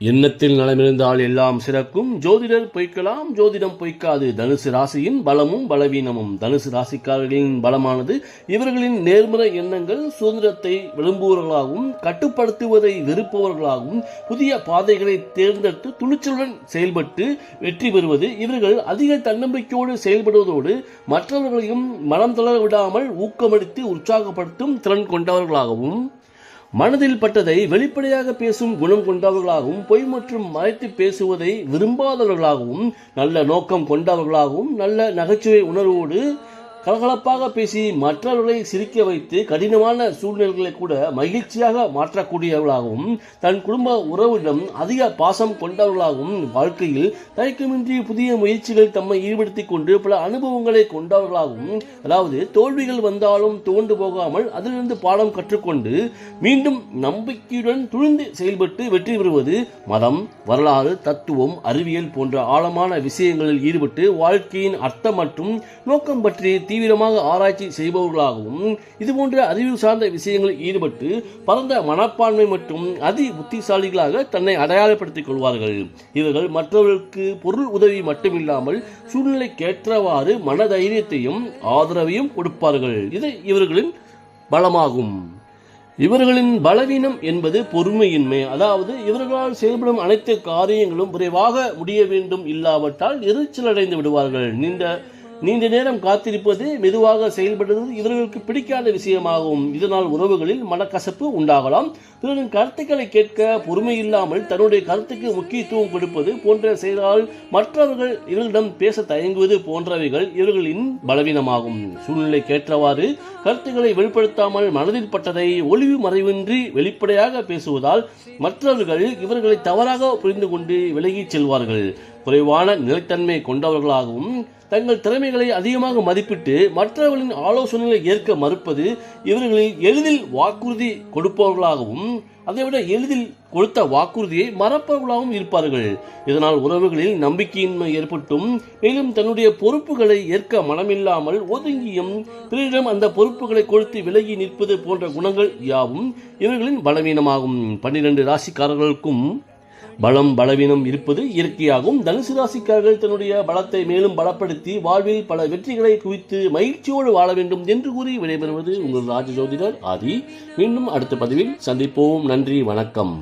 எண்ணத்தில் நலமிருந்தால் எல்லாம் சிறக்கும். ஜோதிடர் பொய்க்கலாம், ஜோதிடம் பொய்க்காது. தனுசு ராசியின் பலமும் பலவீனமும். தனுசு ராசிக்காரர்களின் பலமானது இவர்களின் நேர்மறை எண்ணங்கள், சுதந்திரத்தை விரும்புபவர்களாகவும் கட்டுப்படுத்துவதை வெறுப்பவர்களாகவும் புதிய பாதைகளை தேர்ந்தெடுத்து துணிச்சலுடன் செயல்பட்டு வெற்றி பெறுவது. இவர்கள் அதிக தன்னம்பிக்கையோடு செயல்படுவதோடு மற்றவர்களையும் மனம் தளர விடாமல் ஊக்கமளித்து உற்சாகப்படுத்தும் திறன் கொண்டவர்களாகவும், மனதில் பட்டதை வெளிப்படையாக பேசும் குணம் கொண்டவர்களாகவும், பொய் மற்றும் மறைத்து பேசுவதை விரும்பாதவர்களாகவும், நல்ல நோக்கம் கொண்டவர்களாகவும், நல்ல நகைச்சுவை உணர்வோடு கலகலப்பாக பேசி மற்றவர்களை சிரிக்க வைத்து கடினமான சூழ்நிலைகளை கூட மகிழ்ச்சியாக மாற்றக்கூடியவர்களாகவும், தன் குடும்ப உறவிடம் அதிக பாசம் கொண்டவர்களாகவும், வாழ்க்கையில் தயக்கமின்றி புதிய முயற்சிகள் தம்மை ஈடுபடுத்திக் கொண்டு பல அனுபவங்களை கொண்டவர்களாகவும், அதாவது தோல்விகள் வந்தாலும் துவண்டு போகாமல் அதிலிருந்து பாடம் கற்றுக்கொண்டு மீண்டும் நம்பிக்கையுடன் துணிந்து செயல்பட்டு வெற்றி பெறுவது. மதம், வரலாறு, தத்துவம், அறிவியல் போன்ற ஆழமான விஷயங்களில் ஈடுபட்டு வாழ்க்கையின் அர்த்தம் மற்றும் நோக்கம் பற்றி தீவிரமாக ஆராய்ச்சி செய்பவர்களாகவும், இதுபோன்ற அறிவு சார்ந்த விஷயங்களில் ஈடுபட்டு பரந்த மனப்பான்மை மற்றும் அதி புத்திசாலிகளாக தன்னை அடையாளப்படுத்திக் கொள்வார்கள். இவர்கள் மற்றவர்களுக்கு பொருள் உதவி மட்டுமில்லாமல் சூழ்நிலைக்கேற்றவாறு மனதைரியத்தையும் ஆதரவையும் கொடுப்பார்கள். இது இவர்களின் பலமாகும். இவர்களின் பலவீனம் என்பது பொறுமையின்மை. அதாவது இவர்களால் செயல்படும் அனைத்து காரியங்களும் விரைவாக முடிய வேண்டும், இல்லாவிட்டால் எரிச்சல் அடைந்து விடுவார்கள். நீண்ட நேரம் காத்திருப்பது, மெதுவாக செயல்படுவது இவர்களுக்கு பிடிக்காத விஷயமாகும். இதனால் உறவுகளில் மனக்கசப்பு உண்டாகலாம். பிறரின் கருத்துக்களை கேட்க பொறுமை இல்லாமல் தன்னுடைய கருத்துக்கு முக்கியத்துவம் கொடுப்பது போன்ற செயலால் மற்றவர்கள் இவர்களிடம் பேச தயங்குவது போன்றவைகள் இவர்களின் பலவீனமாகும். சூழ்நிலைக்கேற்றவாறு கருத்துக்களை வெளிப்படுத்தாமல் மனதில் பட்டதை ஒளிவு மறைவின்றி வெளிப்படையாக பேசுவதால் மற்றவர்கள் இவர்களை தவறாக புரிந்து கொண்டு விலகிச் செல்வார்கள். குறைவான நிலைத்தன்மை கொண்டவர்களாகவும், தங்கள் திறமைகளை அதிகமாக மதிப்பிட்டு மற்றவர்களின் ஆலோசனைகளை ஏற்க மறுப்பது, இவர்களில் எளிதில் வாக்குறுதி கொடுப்பவர்களாகவும் அதைவிட எளிதில் கொடுத்த வாக்குறுதியை மறப்பவர்களாகவும் இருப்பார்கள். இதனால் உறவுகளில் நம்பிக்கையின்மை ஏற்பட்டும், மேலும் தன்னுடைய பொறுப்புகளை ஏற்க மனமில்லாமல் ஒதுங்கியும் பிறரிடம் அந்த பொறுப்புகளை கொடுத்து விலகி நிற்பது போன்ற குணங்கள் யாவும் இவர்களின் பலவீனமாகும். 12 ராசிக்காரர்களுக்கும் பலம் பலவீனம் இருப்பது இயற்கையாகும். தனுசு ராசிக்காரர்கள் தன்னுடைய பலத்தை மேலும் பலப்படுத்தி வாழ்வில் பல வெற்றிகளை குவித்து மகிழ்ச்சியோடு வாழ வேண்டும் என்று கூறி விடைபெறுவது உங்கள் ராஜ ஜோதிடர் ஆதி. மீண்டும் அடுத்த பதிவில் சந்திப்போம். நன்றி, வணக்கம்.